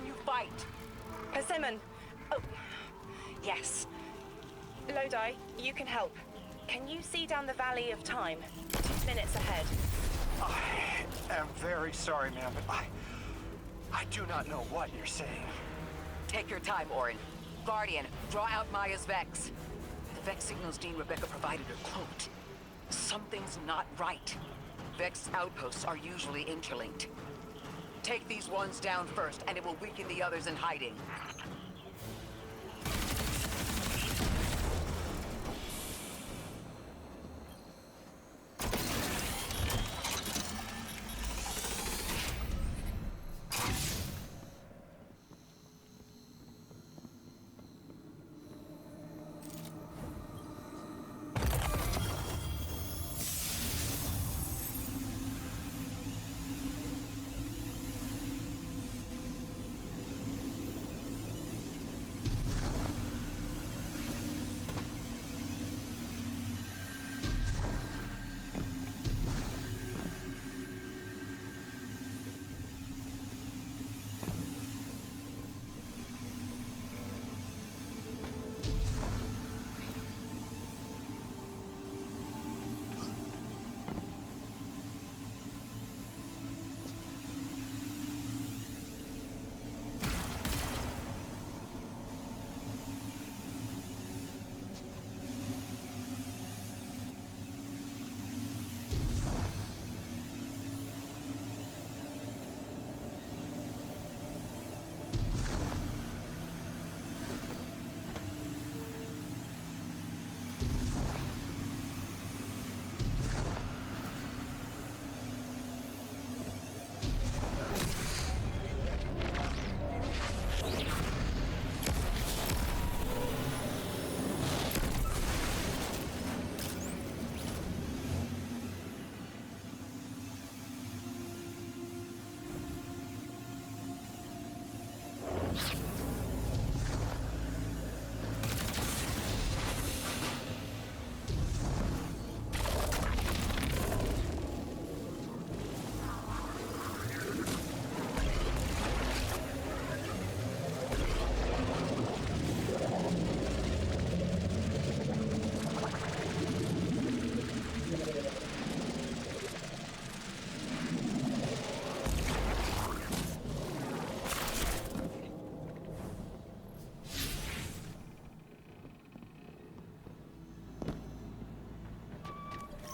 Can you fight? Persimmon! Oh, yes. Lodi, you can help. Can you see down the Valley of Time? 2 minutes ahead. I am very sorry, ma'am, but I do not know what you're saying. Take your time, Orin. Guardian, draw out Maya's Vex. The Vex signals Dean Rebecca provided are cloaked. Something's not right. Vex outposts are usually interlinked. Take these ones down first, and it will weaken the others in hiding.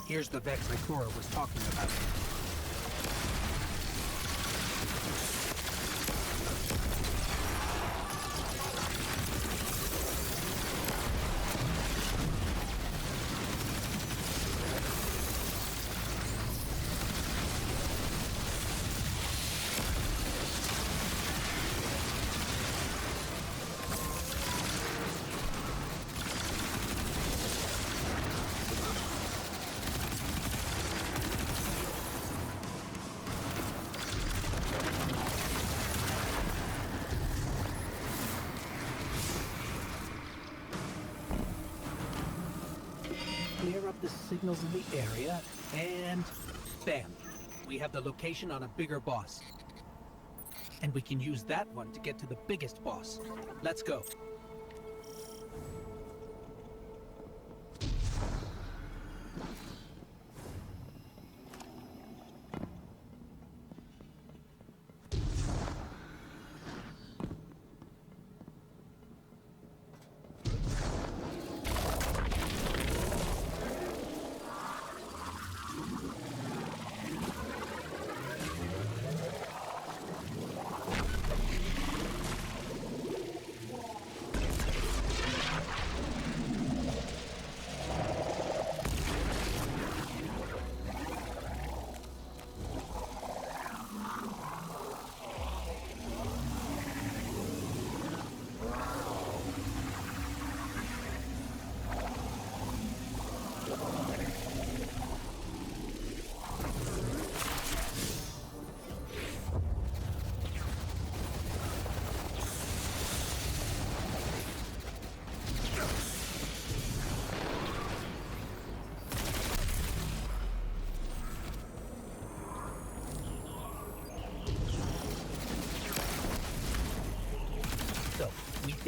Here's the Vex Ikora was talking about. Clear up the signals in the area, and bam! We have the location on a bigger boss. And we can use that one to get to the biggest boss. Let's go.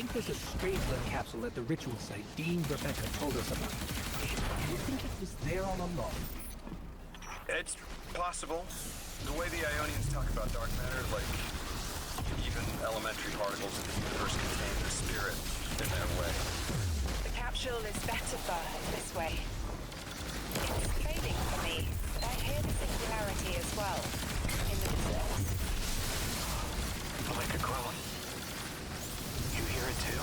think there's a Strangelet capsule at the ritual site Dean Rebecca told us about. Do you think it was there all along? It's possible. The way the Ionians talk about dark matter, like even elementary particles in the universe contain the spirit in their way. The capsule is better for her this way. It's fading for me, but I hear the singularity as well, in the distance. Like a groan. You hear it too?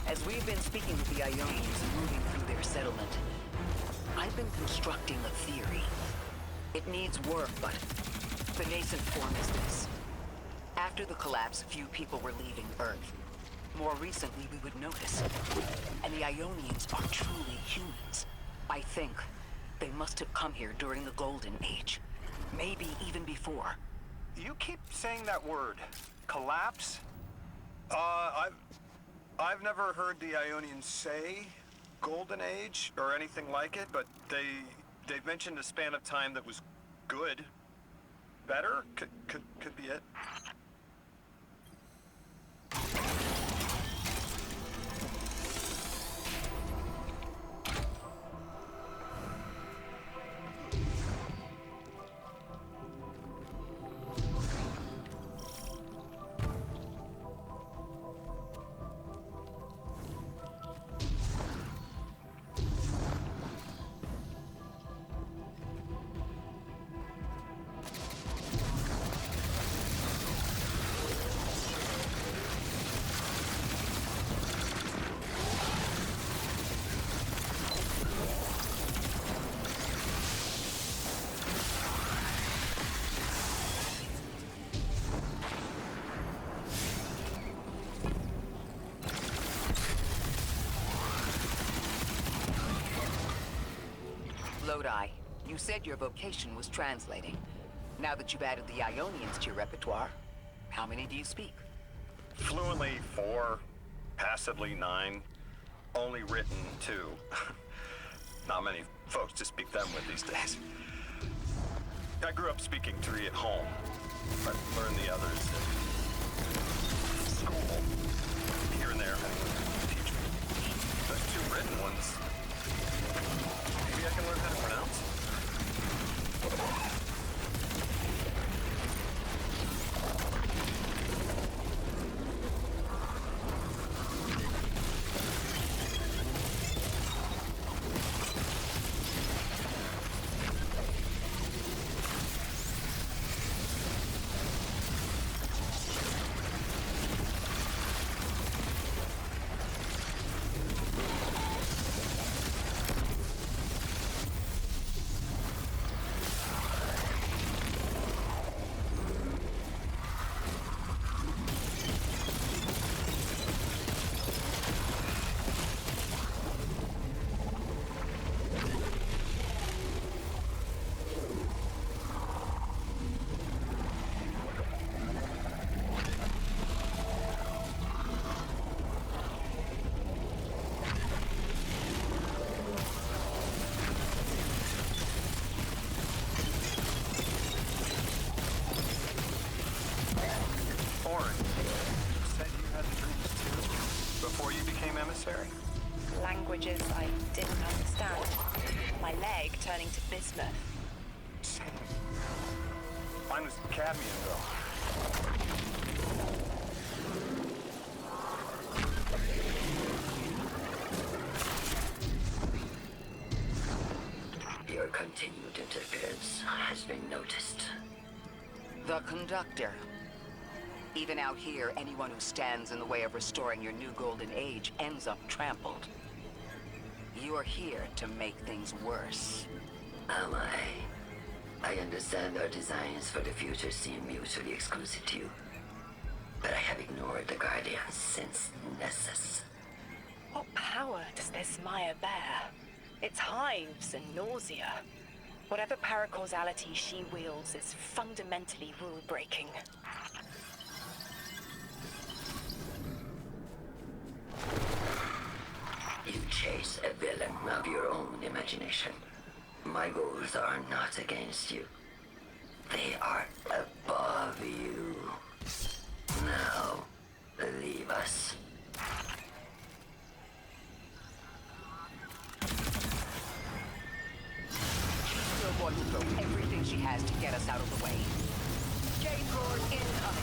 As we've been speaking with the Ionians and moving through their settlement, I've been constructing a theory. It needs work, but the nascent form is this. After the collapse, few people were leaving Earth. More recently, we would notice. And the Ionians are truly humans. I think They must have come here during the Golden Age. Maybe even before. You keep saying that word. Collapse? I've never heard the Ionians say Golden Age or anything like it, but they've mentioned a span of time that was good. Better? Could be it. Lodi, you said your vocation was translating. Now that you've added the Ionians to your repertoire, how many do you speak? Fluently 4, passively 9, only written 2. Not many folks to speak them with these days. I grew up speaking 3 at home. I learned the others at school. Here and there, anyone teach me. Those 2 written ones, maybe I can learn how to pronounce? Languages I didn't understand. My leg turning to bismuth. Same. Mine was cadmium, though. Your continued interference has been noticed. The conductor. Even out here, anyone who stands in the way of restoring your new golden age ends up trampled. You're here to make things worse. Am I? I understand our designs for the future seem mutually exclusive to you. But I have ignored the Guardians since Nessus. What power does this Maya bear? It's hives and nausea. Whatever paracausality she wields is fundamentally rule-breaking. You chase a villain of your own imagination. My goals are not against you. They are above you. Now, leave us. She's still going to throw everything she has to get us out of the way. Jade Roar incoming.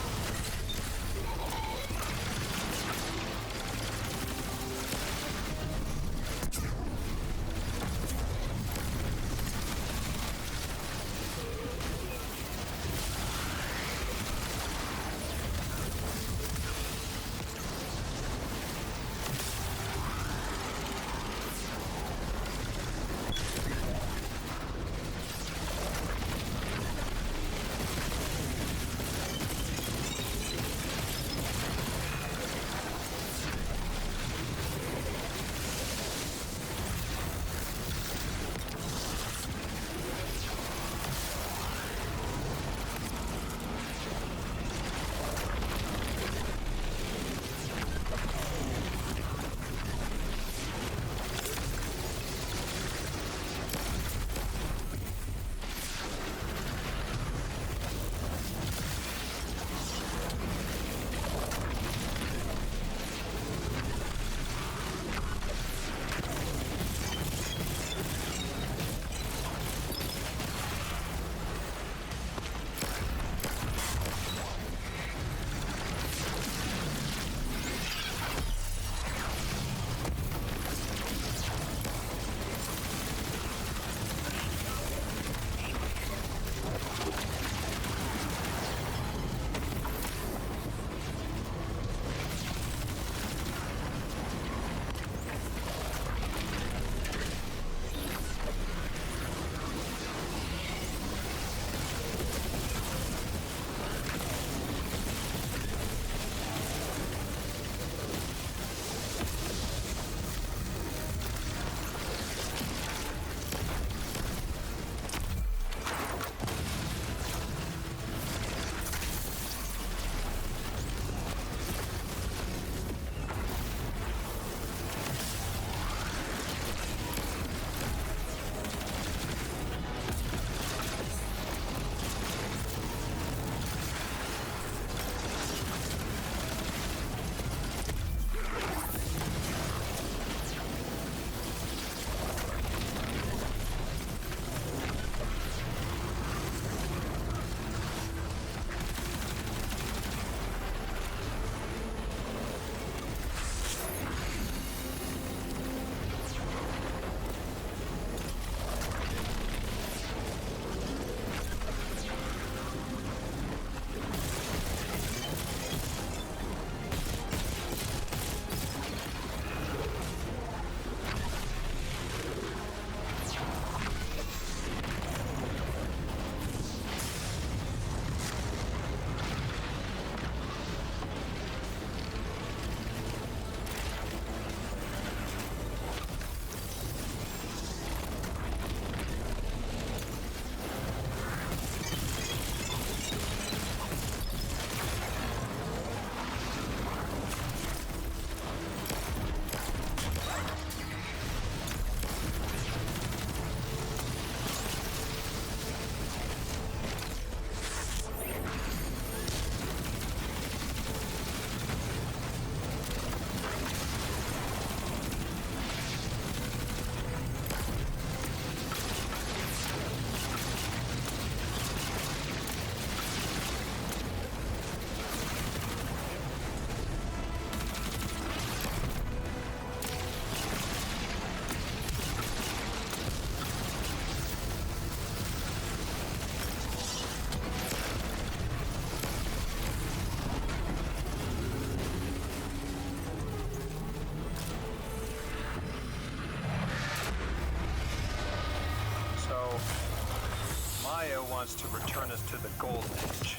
still wants to return us to the Golden Age.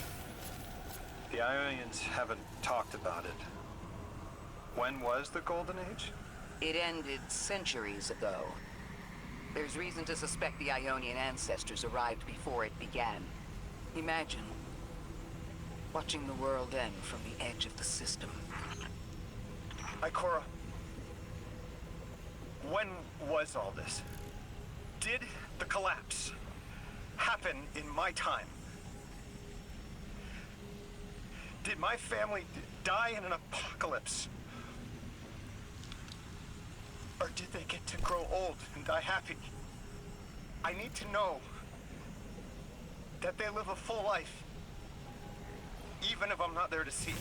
The Ionians haven't talked about it. When was the Golden Age? It ended centuries ago. There's reason to suspect the Ionian ancestors arrived before it began. Imagine watching the world end from the edge of the system. Ikora, when was all this? Did the collapse happen in my time? Did my family die in an apocalypse? Or did they get to grow old and die happy? I need to know that they live a full life, even if I'm not there to see.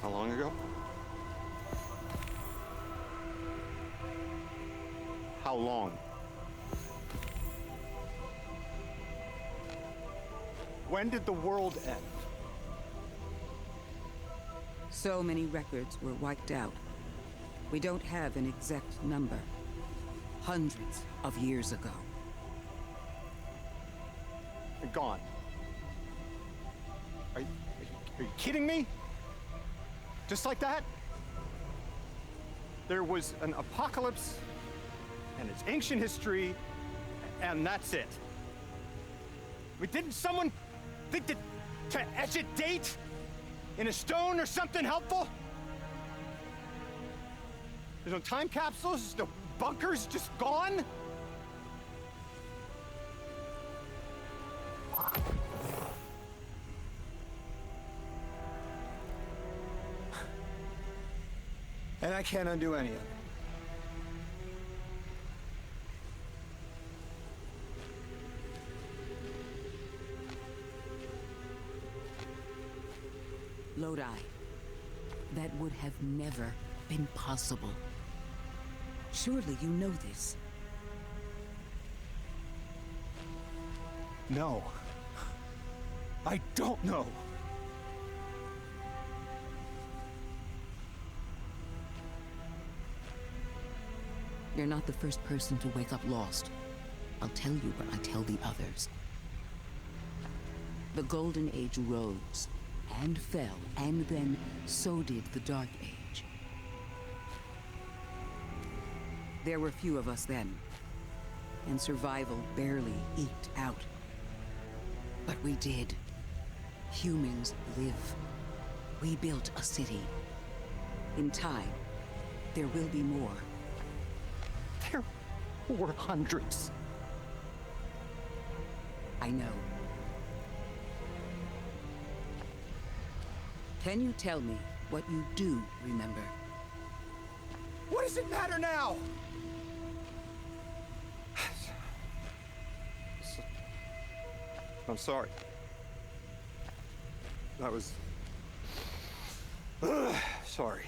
How long ago? How long? When did the world end? So many records were wiped out. We don't have an exact number. Hundreds of years ago. They're gone. Are you kidding me? Just like that? There was an apocalypse, and it's ancient history, and that's it. I mean, didn't someone think that to etch a date in a stone or something helpful? There's no time capsules, no bunkers, just gone? And I can't undo any of it. Lodi, that would have never been possible. Surely you know this. No. I don't know. You're not the first person to wake up lost. I'll tell you what I tell the others. The Golden Age rose and fell, and then so did the Dark Age. There were few of us then, and survival barely eked out. But we did. Humans live. We built a city. In time, there will be more. There were hundreds. I know. Can you tell me what you do remember? What does it matter now? I'm sorry. I was... sorry.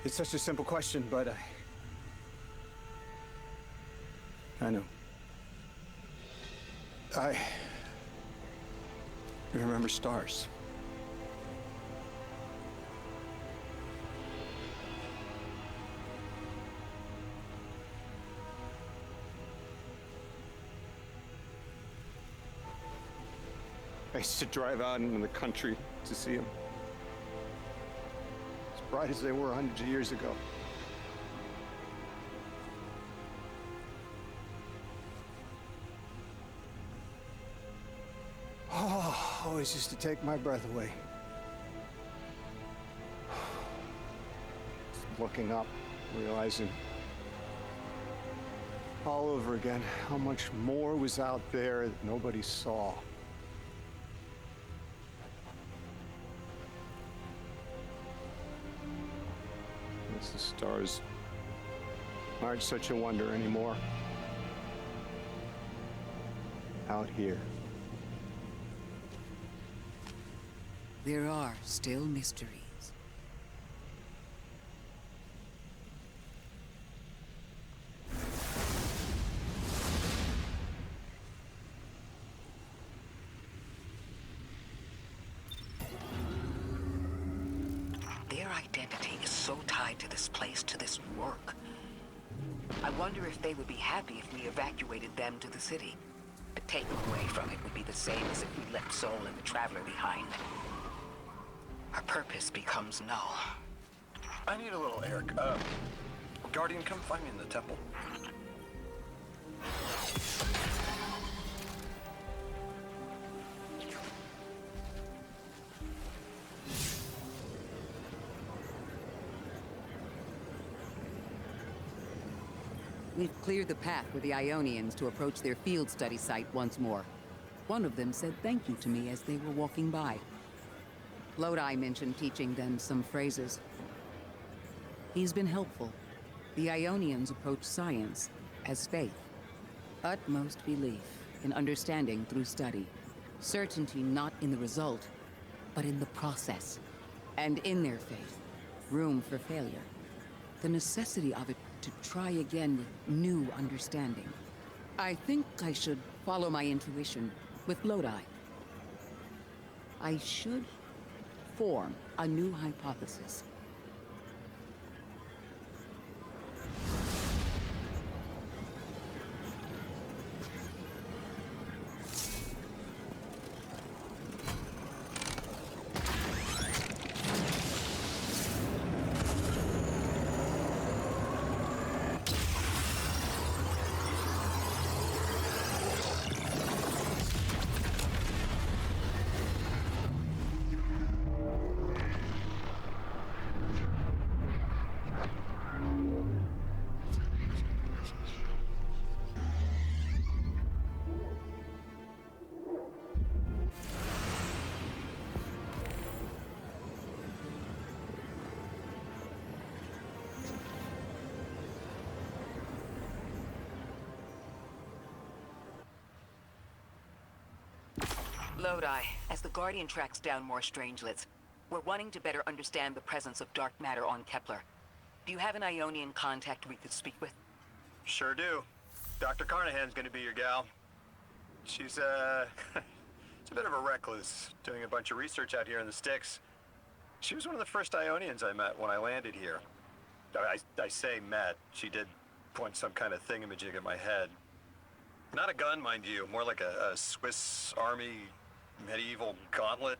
It's such a simple question, but I know. I remember stars. I used to drive out into the country to see them. As bright as they were hundreds of years ago. Oh, always used to take my breath away. Just looking up, realizing all over again how much more was out there that nobody saw. Guess the stars aren't such a wonder anymore. Out here. There are still mysteries. identity is so tied to this place, to this work. I wonder if they would be happy if we evacuated them to the city. To take them away from it would be the same as if we left Soul and the Traveler behind. Our purpose becomes null. I need a little air. Guardian, come find me in the temple. We've cleared the path for the Ionians to approach their field study site once more. One of them said thank you to me as they were walking by. Lodi mentioned teaching them some phrases. He's been helpful. The Ionians approach science as faith. Utmost belief in understanding through study. Certainty not in the result, but in the process. And in their faith, room for failure. The necessity of it to try again with new understanding. I think I should follow my intuition with Lodi. I should form a new hypothesis. Lodi, as the Guardian tracks down more Strangelets, we're wanting to better understand the presence of dark matter on Kepler. Do you have an Ionian contact we could speak with? Sure do. Dr. Carnahan's gonna be your gal. She's, she's a bit of a recluse, doing a bunch of research out here in the sticks. She was one of the first Ionians I met when I landed here. I say met. She did point some kind of thingamajig at my head. Not a gun, mind you, more like a Swiss Army medieval gauntlet.